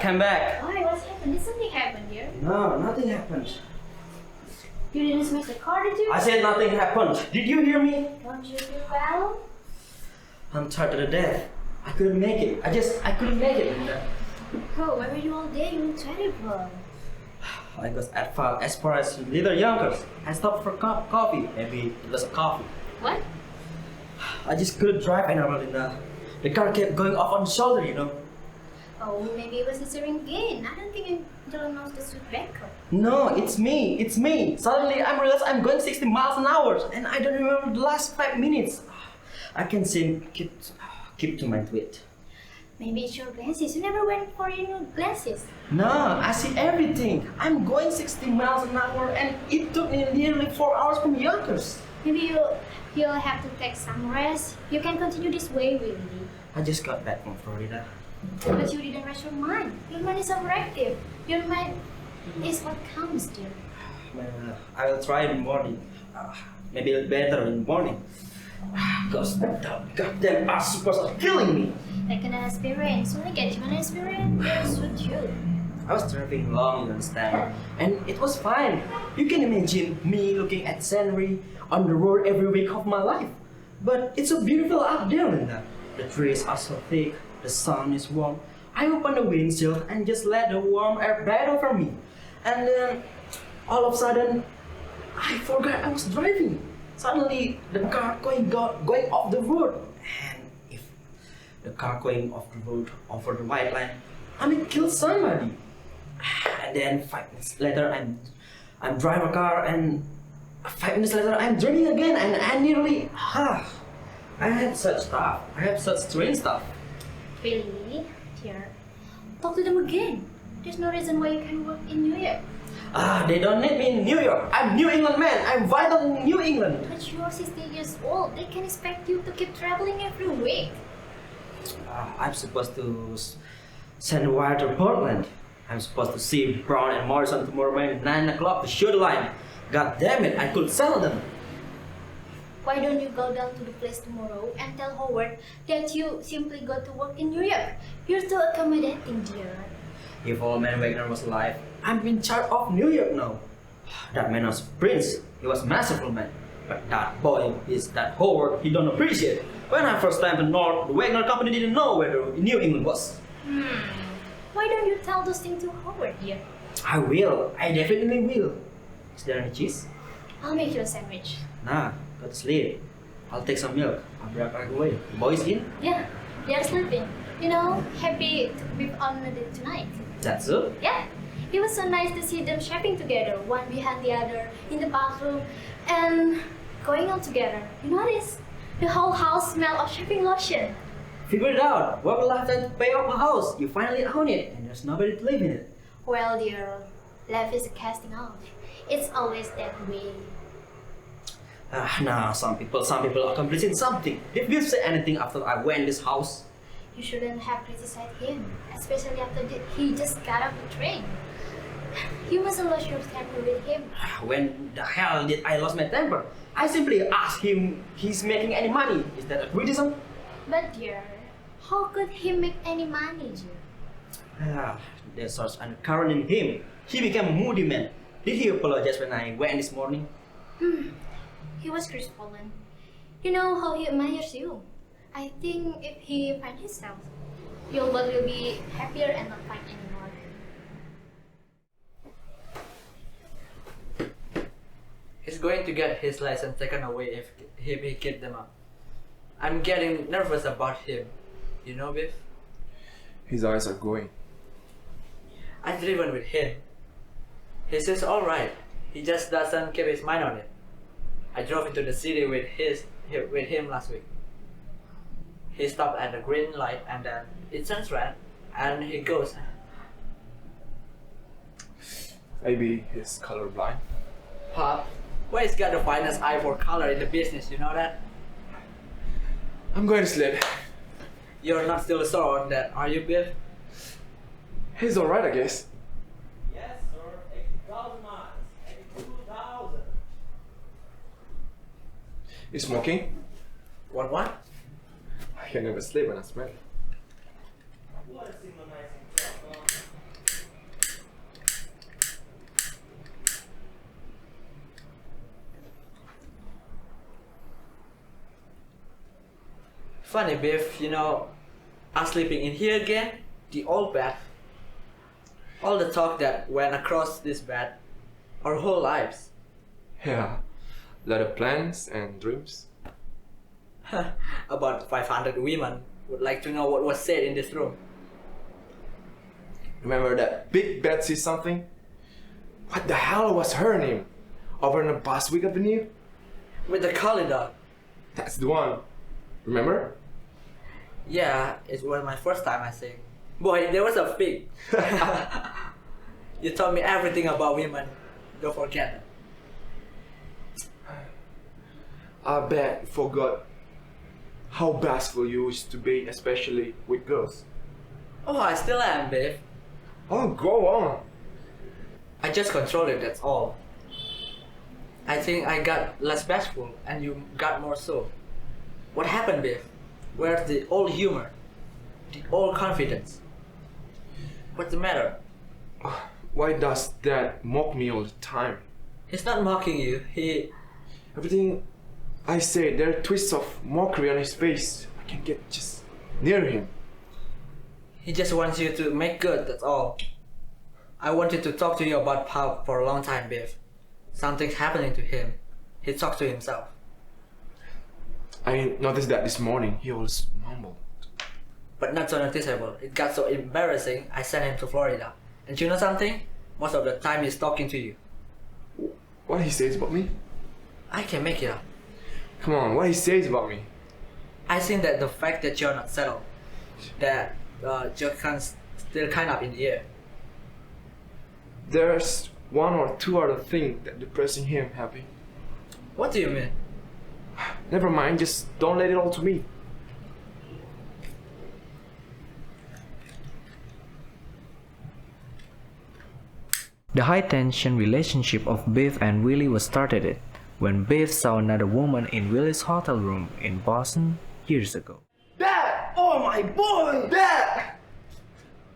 came back. Why? What's happened? Did something happen here? No, nothing happened. You didn't smash the car, did you? I said nothing happened. Did you hear me? Don't you feel well? I'm tired to death. I couldn't make it. I couldn't make it. Oh, where were you all day? You look terrible. I got as far as little Yonkers. I stopped for coffee. Maybe it was a coffee. What? I just couldn't drive anymore, Linda. The car kept going off on the shoulder, you know. Oh, maybe it was the Serengin. I don't think Angela knows the sweet backup. No, it's me. It's me. Suddenly I realized I'm going 60 miles an hour and I don't remember the last 5 minutes. I can keep to my tweet. Maybe it's your glasses. You never went for your new glasses. No, I see everything. I'm going 60 miles an hour and it took me nearly 4 hours from Yonkers. Maybe you'll have to take some rest. You can continue this way, Willy. I just got back from Florida. But you didn't rest your mind. Your mind is overactive. Your mind is what counts, dear. I will try in the morning. Maybe a little better in the morning. Because the goddamn ass supers are killing me. Like an aspirin. So I get you an aspirin. Yes, would you? I was driving along, you understand, and it was fine. You can imagine me looking at scenery on the road every week of my life. But it's so beautiful out there, Linda. The trees are so thick, the sun is warm. I opened the windshield and just let the warm air bathe over me. And then, all of a sudden, I forgot I was driving. Suddenly, the car going off the road. And if the car going off the road over the white line, I may kill somebody. And then 5 minutes later, I'm driving a car, and 5 minutes later, I'm driving again, and I nearly, I had such stuff. I have such strange stuff. Really? Dear, talk to them again. There's no reason why you can work in New York. They don't need me in New York. I'm New England man. I'm vital in New England. But you're 60 years old. They can expect you to keep traveling every week. I'm supposed to send a wire to Portland. I'm supposed to see Brown and Morrison tomorrow morning at 9 o'clock to shoot the line. God damn it, I could sell them. Why don't you go down to the place tomorrow and tell Howard that you simply go to work in New York? You're too accommodating, dear. If old man Wagner was alive, I'm in charge of New York now. That man was a prince. He was a masterful man. But that boy is that Howard he don't appreciate. When I first time to North, the Wagner company didn't know where New England was. Why don't you tell those things to Howard, dear? I will. I definitely will. Is there any cheese? I'll make you a sandwich. Nah, go to sleep. I'll take some milk. I'll be right away. The boys in? Yeah, they're sleeping. You know, happy to be on a date tonight. That's so? Yeah. It was so nice to see them shopping together, one behind the other, in the bathroom, and going out together. You notice? The whole house smelled of shopping lotion. Figure it out. What will I have to pay off my house? You finally own it, and there's nobody to live in it. Well, dear, life is a casting off. It's always that way. Nah, some people are accomplishing something. If you say anything after I went this house, you shouldn't have criticized him, especially after he just got off the train. You mustn't lose your temper with him. When the hell did I lose my temper? I simply asked him he's making any money. Is that a criticism? But dear, how could he make any money, dear? There's such undercurrent in him. He became a moody man. Did he apologize when I went this morning? He was crestfallen. You know how he admires you. I think if he finds himself, your both will be happier and not fight anymore. He's going to get his license taken away if he keeps them up. I'm getting nervous about him. You know, Biff? His eyes are going. I've driven with him. He seems alright. He just doesn't keep his mind on it. I drove into the city with him last week. He stopped at the green light and then it turns red and he goes. Maybe he's colorblind. Pop, Way's got the finest eye for color in the business, you know that? I'm going to sleep. You're not still sore on that, are you, Biff? He's alright, I guess. Yes, sir. 80,000 miles. 82,000. You smoking? What? I can never sleep when I smell. What a synchronizing job, huh? Funny, Biff, us sleeping in here again, the old bed. All the talk that went across this bed, our whole lives. Yeah, lot of plans and dreams. About 500 women would like to know what was said in this room. Remember that big Betsy something? What the hell was her name? Over in the Boswick Avenue? With the collie dog. That's the one. Remember? Yeah, it was my first time, I think. Boy, there was a pig. You told me everything about women. Don't forget that. I bet you forgot how bashful you used to be, especially with girls. Oh, I still am, Biff. Oh, go on. I just control it, that's all. I think I got less bashful and you got more so. What happened, Biff? Where's the old humor? The old confidence? What's the matter? Why does Dad mock me all the time? He's not mocking you, Everything I say, there are twists of mockery on his face. I can get just near him. he just wants you to make good, that's all. I wanted to talk to you about Pop for a long time, Biff. Something's happening to him. He talked to himself. I noticed that this morning he always mumbled. But not so noticeable. It got so embarrassing, I sent him to Florida. And you know something? Most of the time he's talking to you. What he says about me? I can make it up. Come on, what he says about me? I think that the fact that you're not settled, that you're still kind of in the air. There's one or two other things that depressing him happy. What do you mean? Never mind, just don't let it all to me. The high-tension relationship of Biff and Willy was started when Biff saw another woman in Willy's hotel room in Boston years ago. Dad! Oh my boy! Dad!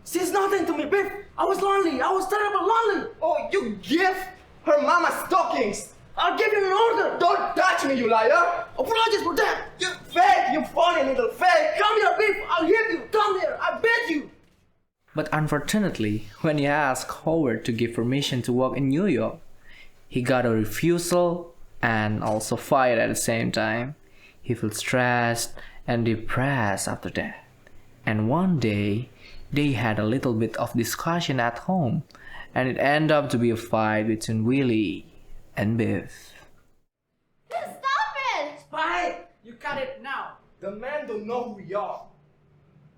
She's nothing to me, Biff! I was lonely! I was terrible lonely! Oh, you give her mama stockings! I'll give you an order! Don't touch me, you liar! Apologies for that! You fake! You funny little fake! Come here, Biff! I'll hit you! Come here! I bet you! But unfortunately, when he asked Howard to give permission to work in New York, he got a refusal and also fired at the same time. He felt stressed and depressed after that. And one day, they had a little bit of discussion at home, and it ended up to be a fight between Willy and Biff. Stop it! Spy! You cut it now! The man don't know who we are.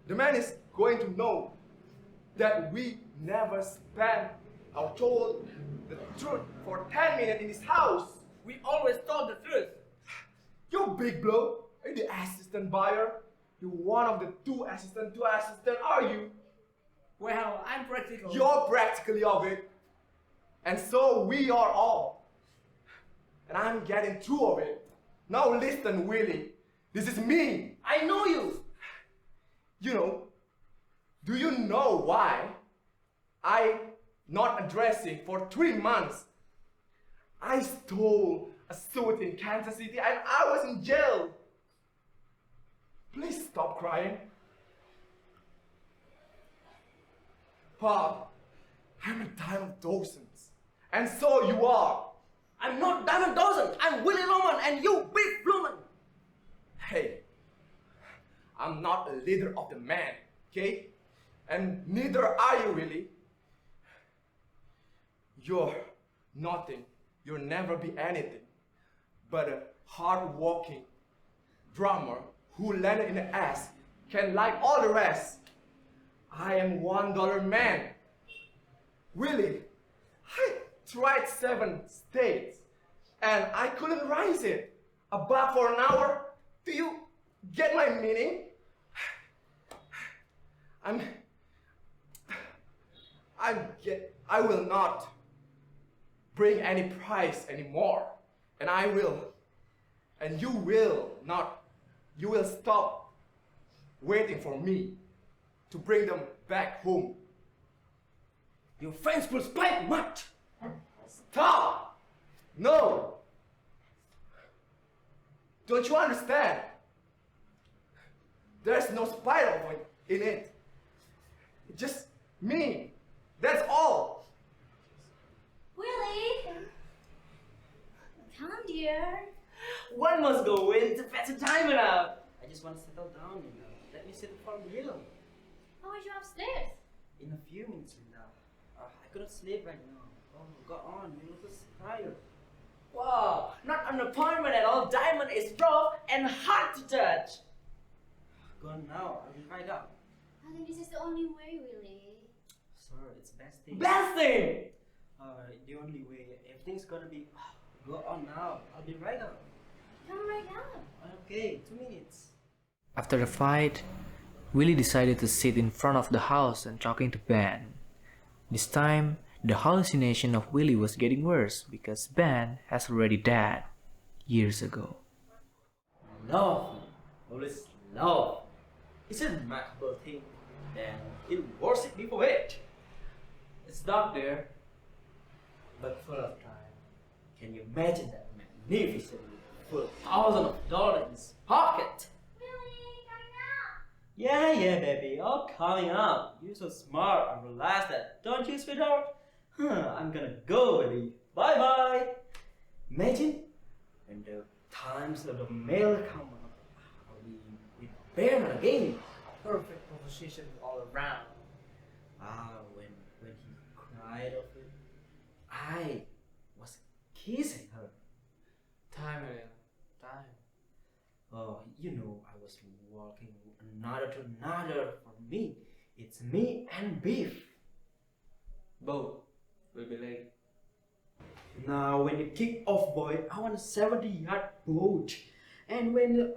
The man is going to know that we never spent or told the truth for 10 minutes in his house. We always told the truth. You big blow. Are you the assistant buyer? You one of the two assistant, are you? Well, I'm practical. You're practically of it. And so we are all. And I'm getting through of it. Now listen, Willy. This is me. I know you! Do you know why I not addressing for 3 months? I stole a suit in Kansas City and I was in jail. Please stop crying. Pop, I'm a dime of dozens. And so you are. I'm not Diamond Dawson! I'm Willy Loman and you Biff Loman! Hey, I'm not a leader of the man, okay? And neither are you, really. You're nothing. You'll never be anything but a hard-working drummer who landed in the ass can like all the rest. I am $1 man. Willy, I tried 7 states and I couldn't rise it. A buck for an hour? Do you get my meaning? I will not bring any price anymore. And I will. And you will not. You will stop waiting for me to bring them back home. Your friends will spite much! Stop! No! Don't you understand? There's no spiral point in it. It's just me. That's all. Willy! Come, dear. One must go in to fetch a diamond out. I just want to settle down, Linda. Let me sit for a little. How are you upstairs? In a few minutes, Linda. I couldn't sleep right now. Oh, go on. You look so tired. Wow, not an appointment at all. Diamond is rough and hard to touch. Go on now. I'll be right up. I think this is the only way, Willy. Sir, it's best thing. Best thing! The only way. Everything's gonna be. Go on now. I'll be right up. Come right now. Okay, 2 minutes. After the fight, Willy decided to sit in front of the house and talking to Ben. This time, the hallucination of Willy was getting worse because Ben has already died years ago. Love. Always love. It's a remarkable thing. And it worship before it. It's dark there, but full of time. Can you imagine that magnificent, full of thousands of dollars in his pocket? Willy, coming up. Yeah, baby, all coming up. You're so smart. I realize that, don't you, sweetheart? I'm gonna go, Willy. Bye bye. Imagine when the times of the mail come up, I'll be with Ben again. A perfect proposition all around. When he cried of it, I was kissing her. Time, Ailin. Time. Oh, you know, I was walking another to another. For me, it's me and Biff. Both will be late. Now, when you kick off, boy, I want a 70-yard boat. And when you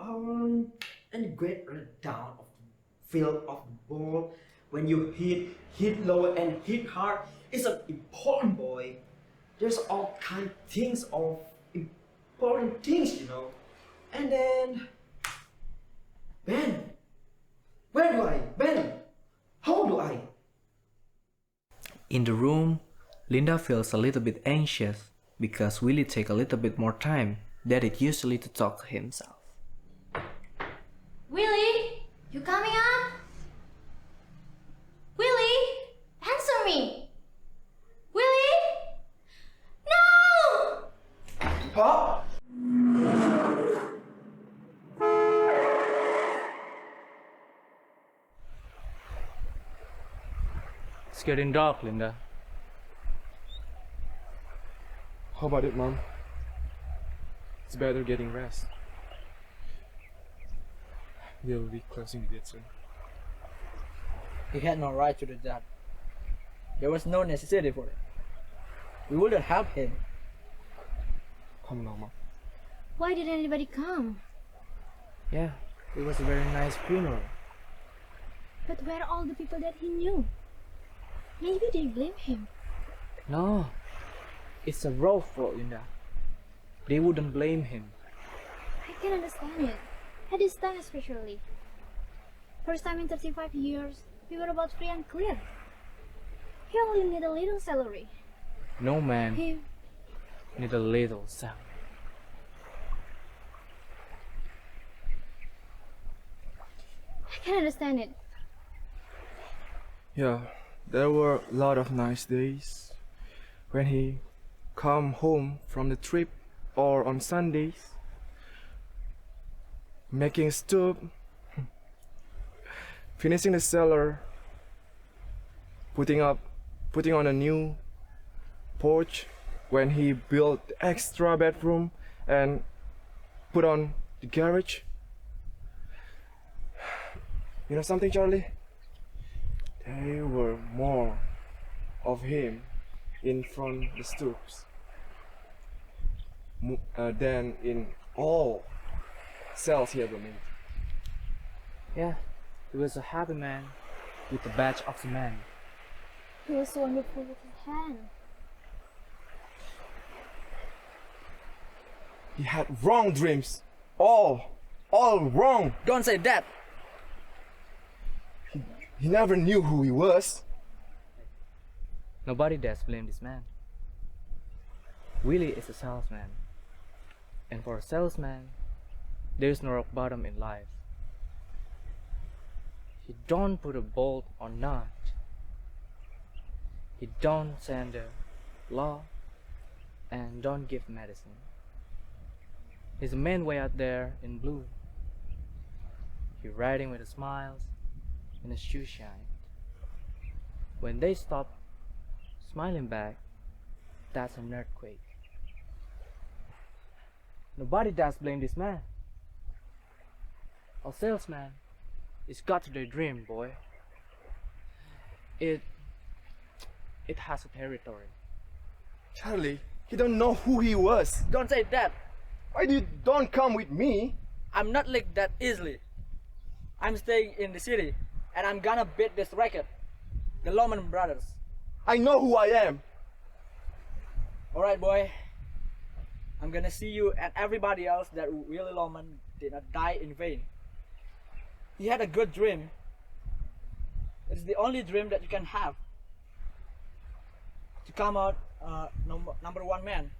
get down of the field of the ball, when you hit low and hit hard, it's an important, boy. There's all kind of things of important things, you know. And then, Ben, where do I? Ben, how do I? In the room, Linda feels a little bit anxious because Willy takes a little bit more time than it usually to talk to himself. Willy, you coming up? Willy, answer me. Willy? No! Huh? It's getting dark, Linda. How about it, Mom? It's better getting rest. We'll be closing the gate soon. He had no right to do that. There was no necessity for it. We wouldn't help him. Come now, Mom. Why didn't anybody come? Yeah, it was a very nice funeral. But where are all the people that he knew? Maybe they blame him. No, it's a raw fault, Linda. They wouldn't blame him. I can understand it. At this time especially. First time in 35 years, we were about free and clear. He only need a little salary. No man He... need a little sound. I can understand it. Yeah, there were a lot of nice days when he come home from the trip or on Sundays, making soup, finishing the cellar, putting on a new porch when he built the extra bedroom and put on the garage. You know something, Charley? There were more of him in front the stoops than in all cells he ever made. Yeah, he was a happy man with a badge of the man. He was wonderful with his hand. He had wrong dreams. All wrong. Don't say that! He never knew who he was. Nobody dares blame this man. Willy is a salesman. And for a salesman, there is no rock bottom in life. He don't put a bolt or nut. He don't send a law and don't give medicine. He's the main way out there in blue. He riding with a smiles and his shoe shine. When they stop smiling back, that's an earthquake. Nobody does blame this man. A salesman is got to their dream, boy. It has a territory. Charley, he don't know who he was. Don't say that. Why you don't come with me? I'm not licked that easily. I'm staying in the city and I'm gonna beat this racket. The Loman brothers. I know who I am. Alright, boy. I'm gonna see you and everybody else that Willy Loman did not die in vain. He had a good dream. It's the only dream that you can have. To come out number one man.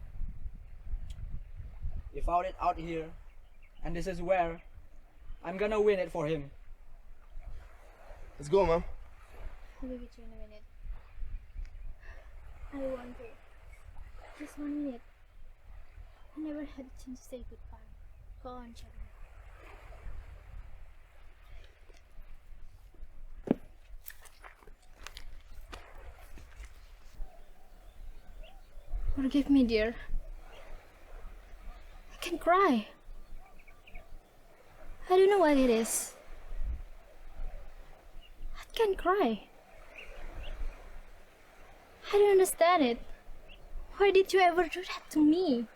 He found it out here, and this is where I'm gonna win it for him. Let's go, Mom. I'll be with you in a minute. I want to. Just 1 minute. I never had a chance to say goodbye. Go on, Charley. Forgive me, dear. I can cry. I don't know what it is. I can cry. I don't understand it. Why did you ever do that to me?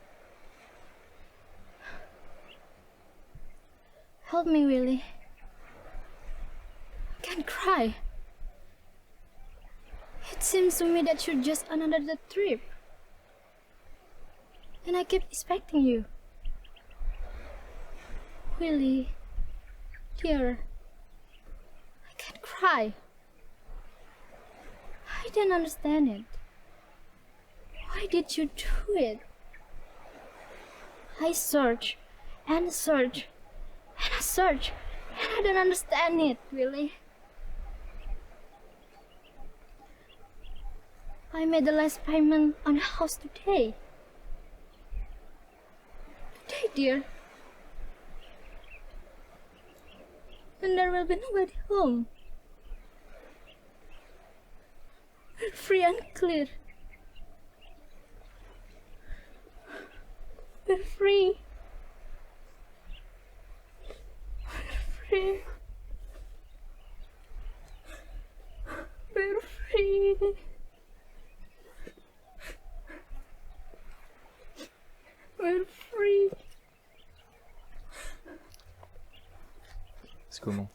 Help me, Willy. I can't cry. It seems to me that you're just on another trip. And I kept expecting you. Willy, dear, I can't cry. I didn't understand it. Why did you do it? I search and search and I search and I don't understand it, Willy. I made the last payment on the house today. Today, dear. And there will be nobody home. We're free and clear. We're free. We're free. We're free. We're free. Let's go, Mom.